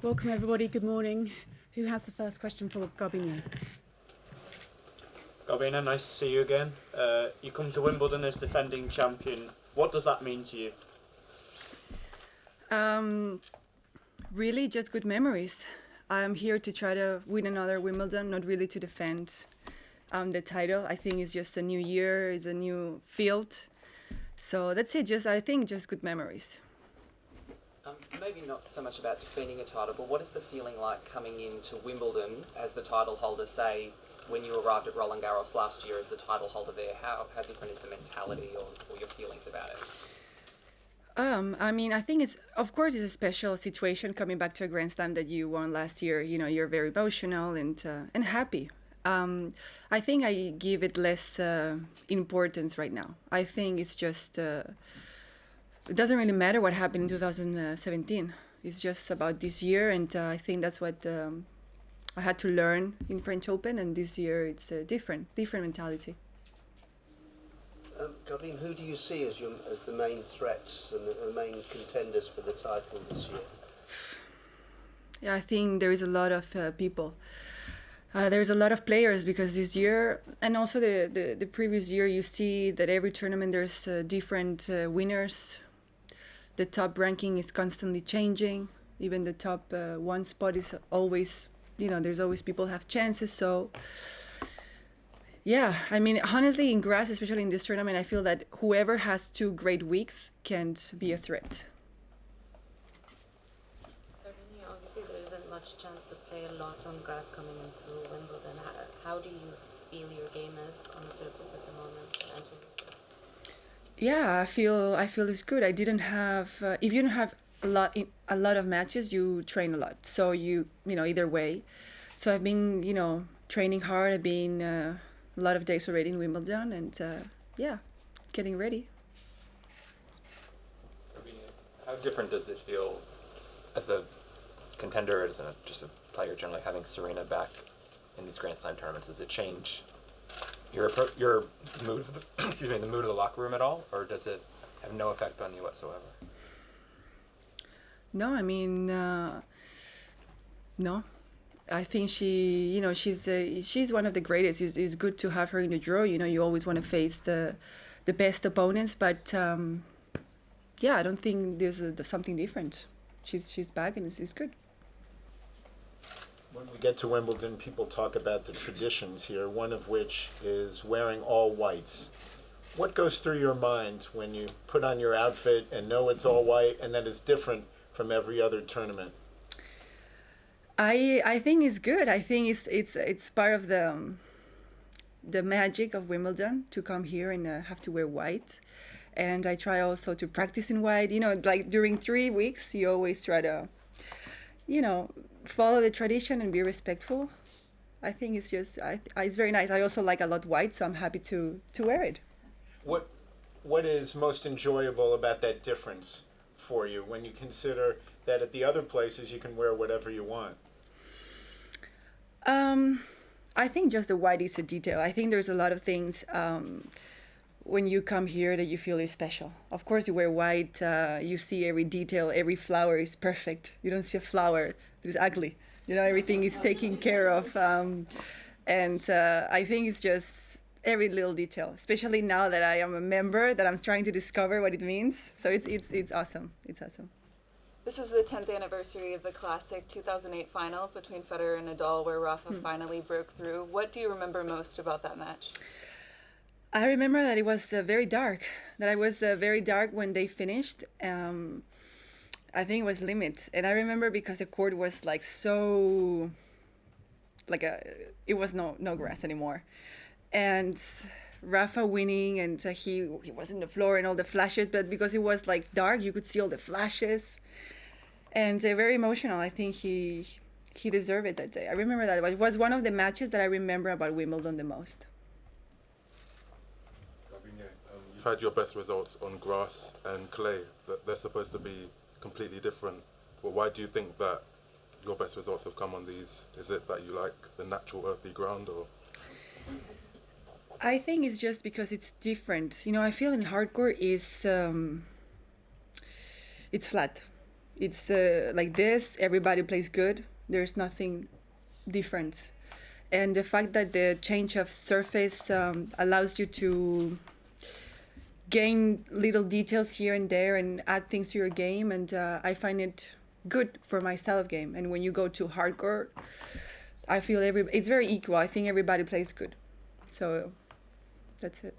Welcome everybody, good morning. Who has the first question for Garbine? Garbine, nice to see you again. You come to Wimbledon as defending champion. What does that mean to you? Really just good memories. I'm here to try to win another Wimbledon, not really to defend the title. I think it's just a new year, it's a new field. So that's it, I think just good memories. Maybe not so much about defending a title, but what is the feeling like coming into Wimbledon as the title holder, say, when you arrived at Roland Garros last year as the title holder there? How different is the mentality or your feelings about it? I think of course it's a special situation coming back to a Grand Slam that you won last year. You know, you're very emotional and happy. I think I give it less importance right now. I think it's just... it doesn't really matter what happened in 2017. It's just about this year, and I think that's what I had to learn in French Open, and this year it's a different mentality. Garbine, who do you see as the main threats and the main contenders for the title this year? Yeah, I think there is a lot of people. There's a lot of players because this year, and also the previous year, you see that every tournament there's different winners. The top ranking is constantly changing. Even the top one spot is always, there's always people have chances. So, yeah, honestly, in grass, especially in this tournament, I feel that whoever has 2 great weeks can be a threat. Obviously, there isn't much chance to play a lot on grass coming into Wimbledon. How do you feel your game is on the surface at the moment entering this tournament? Yeah, I feel it's good. I didn't have. If you don't have a lot of matches, you train a lot. So either way. So I've been training hard. I've been a lot of days already in Wimbledon, and getting ready. How different does it feel as a contender, as just a player generally, having Serena back in these Grand Slam tournaments? Does it change your mood of the mood of the locker room at all, or does it have no effect on you whatsoever? No, no. I think she's one of the greatest. It's good to have her in the draw. You always want to face the best opponents, but I don't think there's something different. She's back and it's good. When we get to Wimbledon, people talk about the traditions here, one of which is wearing all whites. What goes through your mind when you put on your outfit and know it's all white and that it's different from every other tournament? I think it's good. I think it's part of the magic of Wimbledon to come here and have to wear white. And I try also to practice in white. Like during 3 weeks, you always try to, follow the tradition and be respectful. I think it's just, it's very nice. I also like a lot white, so I'm happy to wear it. What is most enjoyable about that difference for you when you consider that at the other places you can wear whatever you want? I think just the white is a detail. I think there's a lot of things when you come here that you feel is special. Of course, you wear white, you see every detail, every flower is perfect. You don't see a flower that is ugly. Everything is taken care of. And I think it's just every little detail, especially now that I am a member, that I'm trying to discover what it means. So it's awesome. It's awesome. This is the 10th anniversary of the classic 2008 final between Federer and Nadal, where Rafa finally broke through. What do you remember most about that match? I remember that it was very dark, very dark when they finished. I think it was limit. And I remember because the court was it was no grass anymore. And Rafa winning, and he was in the floor and all the flashes, but because it was dark, you could see all the flashes. And very emotional. I think he deserved it that day. I remember that. It was one of the matches that I remember about Wimbledon the most. You've had your best results on grass and clay. They're supposed to be completely different. Well, why do you think that your best results have come on these? Is it that you like the natural earthy ground, or? I think it's just because it's different. I feel in hardcore is it's flat. It's like this. Everybody plays good. There's nothing different, and the fact that the change of surface allows you to gain little details here and there and add things to your game, and I find it good for my style of game. And when you go to hardcore, I feel it's very equal. I think everybody plays good, so that's it.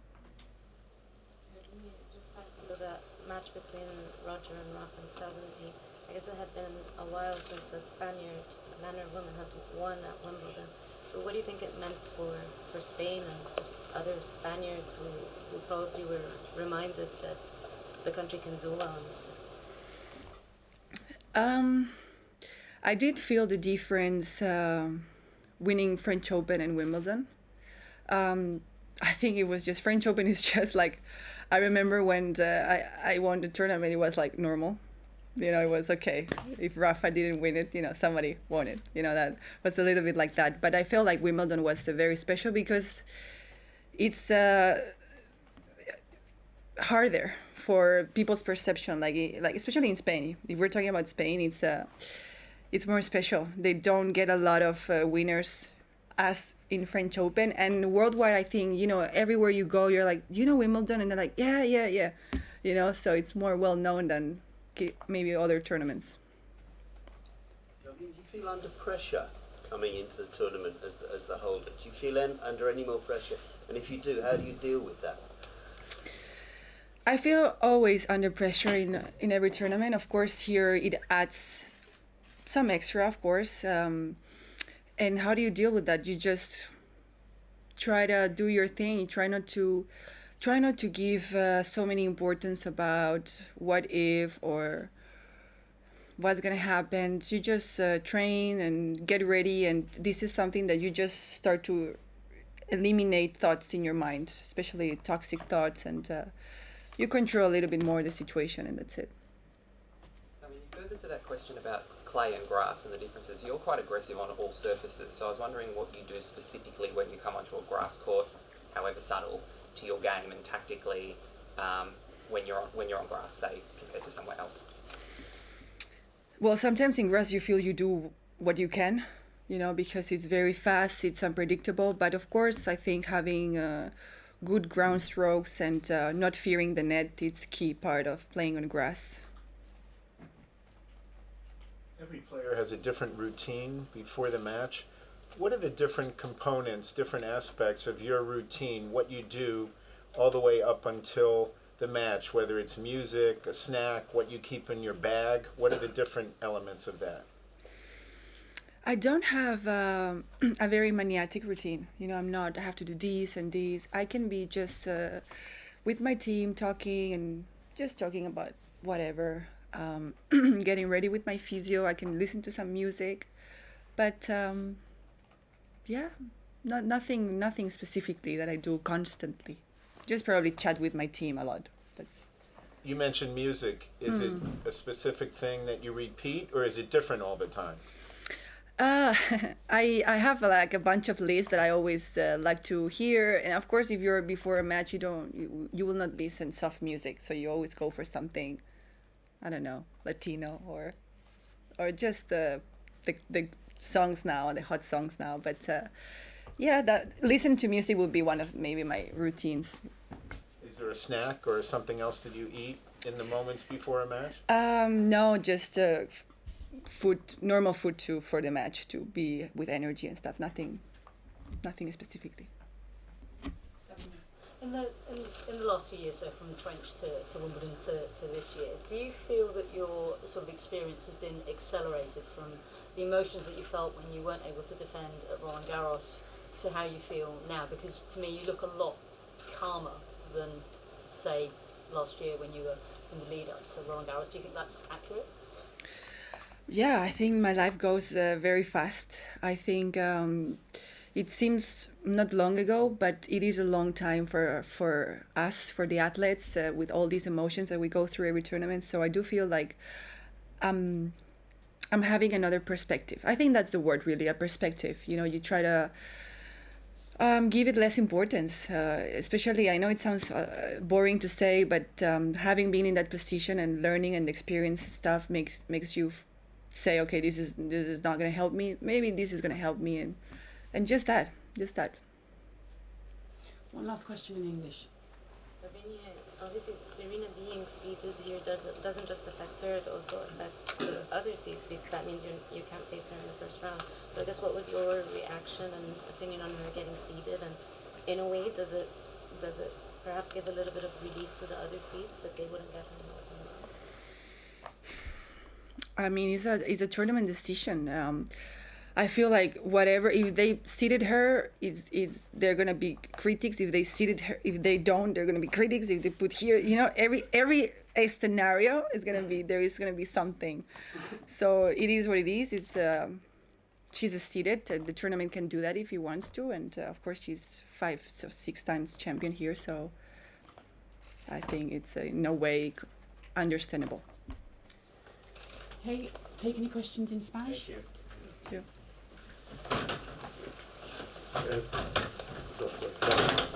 Just back to that match between Roger and Rafa in 2008. I guess it had been a while since a Spaniard, a man or woman, had won at Wimbledon. So what do you think it meant for Spain and just other Spaniards who probably were reminded that the country can do well in this? I did feel the difference winning French Open and Wimbledon. I think it was just French Open is just like, I remember when I won the tournament, it was like normal. You know, it was okay. If Rafa didn't win it, you know, somebody won it. You know, that was a little bit like that. But I felt like Wimbledon was very special because it's harder for people's perception, like especially in Spain. If we're talking about Spain, it's more special. They don't get a lot of winners as in French Open, and worldwide, I think, you know, everywhere you go, you're like, you know, Wimbledon, and they're like, yeah, you know, so it's more well known than maybe other tournaments. I mean, do you feel under pressure coming into the tournament as the holder? Do you feel under any more pressure? And if you do, how do you deal with that? I feel always under pressure in every tournament. Of course, here it adds some extra, of course. And how do you deal with that? You just try to do your thing. You try not to give so many importance about what if or what's gonna happen. You just train and get ready, and this is something that you just start to eliminate thoughts in your mind, especially toxic thoughts, and you control a little bit more the situation, and that's it. I mean, further to that question about clay and grass and the differences, you're quite aggressive on all surfaces, so I was wondering what you do specifically when you come onto a grass court, however subtle, to your game and tactically when you're on grass, say, compared to somewhere else. Well, sometimes in grass you feel you do what you can, you know, because it's very fast, it's unpredictable. But of course, I think having good ground strokes and not fearing the net, it's key part of playing on grass. Every player has a different routine before the match. What are the different components, different aspects of your routine, what you do all the way up until the match, whether it's music, a snack, what you keep in your bag? What are the different elements of that? I don't have a very maniatic routine. You know, I have to do this and this. I can be just with my team talking about whatever. Getting ready with my physio. I can listen to some music. But yeah, nothing specifically that I do constantly. Just probably chat with my team a lot. You mentioned music. Is it a specific thing that you repeat, or is it different all the time? I have like a bunch of lists that I always like to hear, and of course, if you're before a match, you will not listen soft music, so you always go for something, I don't know, Latino or just the songs now, the hot songs now. But yeah, that listen to music would be one of maybe my routines. Is there a snack or something else that you eat in the moments before a match? No, just food, normal food for the match to be with energy and stuff. Nothing specifically. In the last few years, so from French to Wimbledon to this year, do you feel that your sort of experience has been accelerated from the emotions that you felt when you weren't able to defend at Roland Garros to how you feel now? Because to me, you look a lot calmer than, say, last year when you were in the lead up to Roland Garros. Do you think that's accurate? Yeah, I think my life goes very fast. I think it seems not long ago, but it is a long time for us, for the athletes, with all these emotions that we go through every tournament. So I do feel like I'm having another perspective. I think that's the word, really, a perspective. You know, you try to Give it less importance. Especially, I know it sounds boring to say, but having been in that position and learning and experience stuff makes you say, okay, this is not going to help me. Maybe this is going to help me, and just that. One last question in English. Obviously, Serena being seated here doesn't just affect her; it also affects the other seeds because that means you can't face her in the first round. So I guess what was your reaction and opinion on her getting seeded? And in a way, does it perhaps give a little bit of relief to the other seeds that they wouldn't get her in the open round? I mean, it's a tournament decision. I feel like whatever, if they seated her, they're gonna be critics. If they seated her, if they don't, they're gonna be critics. If they put here, every scenario is gonna be something. So it is what it is. It's she's seated. The tournament can do that if he wants to, and of course she's 6 times champion here. So I think it's in a way understandable. Okay, take any questions in Spanish? Thank you. Thank you.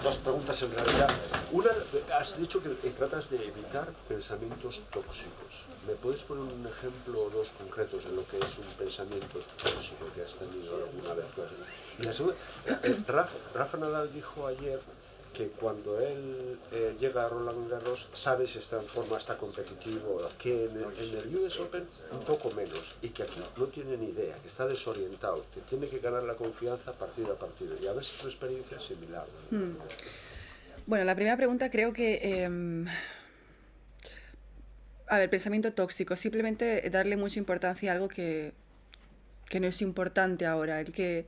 Dos preguntas en realidad. Una, has dicho que tratas de evitar pensamientos tóxicos. ¿Me puedes poner un ejemplo o dos concretos de lo que es un pensamiento tóxico que has tenido alguna vez? Y la segunda, Rafa Nadal dijo ayer que cuando él llega a Roland Garros sabe si está en forma, está competitivo, que en el US Open un poco menos, y que aquí no tiene ni idea, que está desorientado, que tiene que ganar la confianza partido a partido. Y a ver si tu experiencia es similar. Bueno, la primera pregunta creo que... pensamiento tóxico, simplemente darle mucha importancia a algo que no es importante ahora, el que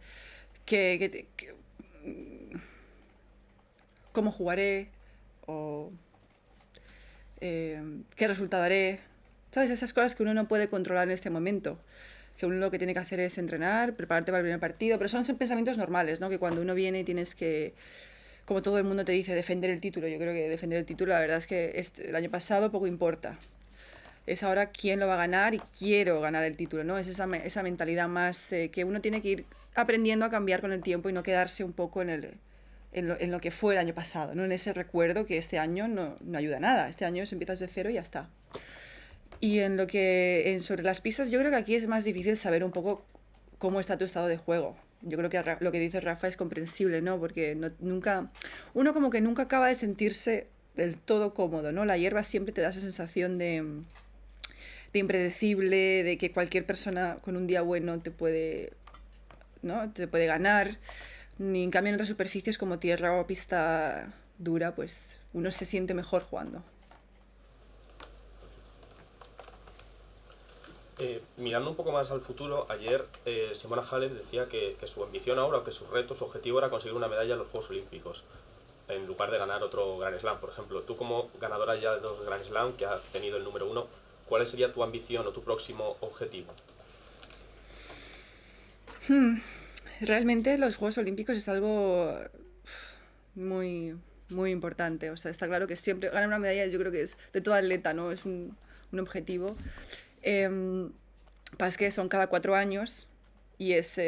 cómo jugaré o qué resultado haré, ¿sabes? Esas cosas que uno no puede controlar en este momento, que uno lo que tiene que hacer es entrenar, prepararte para el primer partido, pero son pensamientos normales, ¿no? Que cuando uno viene tienes que, como todo el mundo te dice, defender el título. Yo creo que defender el título, la verdad es que el año pasado poco importa. Es ahora quién lo va a ganar y quiero ganar el título, ¿no? Es esa mentalidad más que uno tiene que ir aprendiendo a cambiar con el tiempo y no quedarse un poco en lo que fue el año pasado, ¿no? En ese recuerdo que este año no ayuda a nada. Este año se empiezas de cero y ya está. Y sobre las pistas, yo creo que aquí es más difícil saber un poco cómo está tu estado de juego. Yo creo que lo que dice Rafa es comprensible, ¿no? Porque uno como que nunca acaba de sentirse del todo cómodo, ¿no? La hierba siempre te da esa sensación de impredecible, de que cualquier persona con un día bueno te puede ganar. Ni en cambio en otras superficies como tierra o pista dura, pues uno se siente mejor jugando. Mirando un poco más al futuro, ayer Simona Halep decía que su ambición ahora, o que su reto, su objetivo era conseguir una medalla en los Juegos Olímpicos, en lugar de ganar otro Grand Slam, por ejemplo. Tú como ganadora ya de 2 Grand Slam, que ha tenido el número 1, ¿cuál sería tu ambición o tu próximo objetivo? Realmente los Juegos Olímpicos es algo muy, muy importante. O sea, está claro que siempre ganar una medalla, yo creo que es de todo atleta, ¿no? Es un objetivo. Pasa que son cada 4 años y es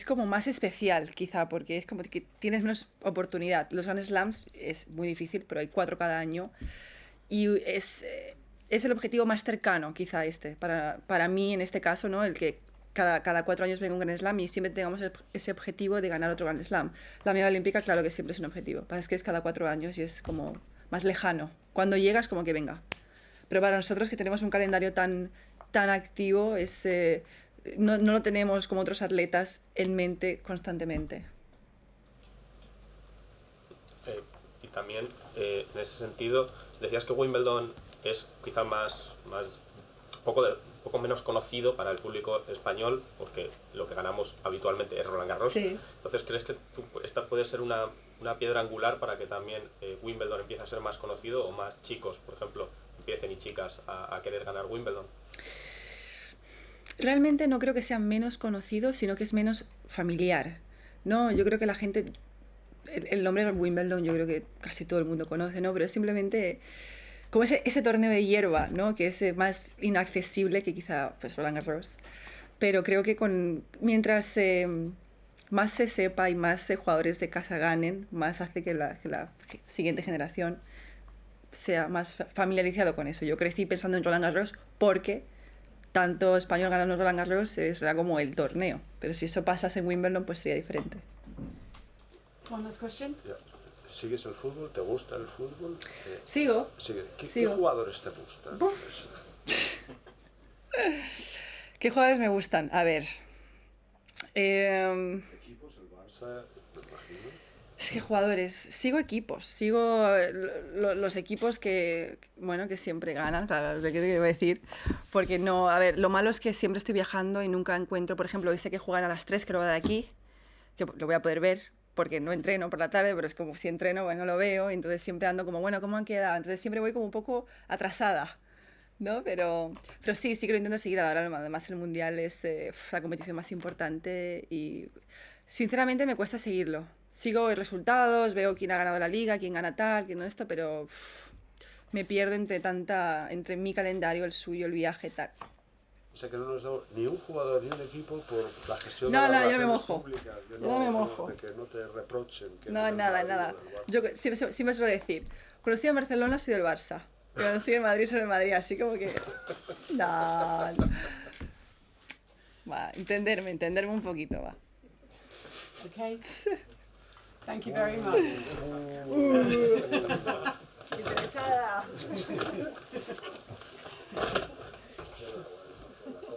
como más especial, quizá, porque es como que tienes menos oportunidad. Los Grand Slams es muy difícil, pero hay 4 cada año. Y es el objetivo más cercano, quizá, para mí en este caso, ¿no? El que cada 4 años venga un Grand Slam y siempre tengamos ese objetivo de ganar otro Grand Slam. La medalla olímpica, claro que siempre es un objetivo. Pasa que es cada 4 años y es como más lejano. Cuando llegas, como que venga. Pero para nosotros que tenemos un calendario tan activo, no lo tenemos como otros atletas en mente constantemente. Y también, en ese sentido, decías que Wimbledon es quizá poco menos conocido para el público español, porque lo que ganamos habitualmente es Roland Garros. Sí. Entonces, ¿crees que esta puede ser una piedra angular para que también Wimbledon empiece a ser más conocido, o más chicos, por ejemplo, empiecen y chicas a querer ganar Wimbledon? Realmente no creo que sea menos conocido, sino que es menos familiar, ¿no? Yo creo que la gente... El nombre de Wimbledon yo creo que casi todo el mundo conoce, ¿no? Pero es simplemente como ese torneo de hierba, ¿no? Que es más inaccesible que quizá pues, Roland Garros. Pero creo que mientras más se sepa y más jugadores de casa ganen, más hace que la siguiente generación sea más familiarizado con eso. Yo crecí pensando en Roland Garros porque tanto español ganando Roland Garros era como el torneo. Pero si eso pasase en Wimbledon, pues sería diferente. One last question. Ya. ¿Sigues el fútbol? ¿Te gusta el fútbol? Sigo. ¿Qué Sigo. jugadores te gustan? ¿Qué jugadores me gustan? A ver. Equipos, el Barça, me imagino. Es que jugadores, sigo equipos, sigo los equipos que siempre ganan, claro, lo que te iba a decir, porque no, a ver, lo malo es que siempre estoy viajando y nunca encuentro, por ejemplo, hoy sé que juegan a las 3, que lo va de aquí, que lo voy a poder ver, porque no entreno por la tarde, pero es como si entreno, bueno, lo veo, entonces siempre ando como, bueno, ¿cómo han quedado? Entonces siempre voy como un poco atrasada, ¿no? Pero sí que lo intento seguir ahora, además el Mundial es la competición más importante y sinceramente me cuesta seguirlo. Sigo los resultados, veo quién ha ganado la liga, quién gana tal, quién no esto, pero me pierdo entre mi calendario, el suyo, el viaje, tal. O sea que no nos da ni un jugador ni un equipo por la gestión No, de las yo no me relaciones mojo. públicas. Yo no me mojo. De que no te reprochen. Que No, eres nada, del nada. Madrid o del Yo Barça. siempre suelo decir, cuando estoy en Barcelona soy del Barça, cuando estoy en Madrid soy del Madrid, así como que... No. Va, entenderme un poquito, va. Okay. Thank you very much.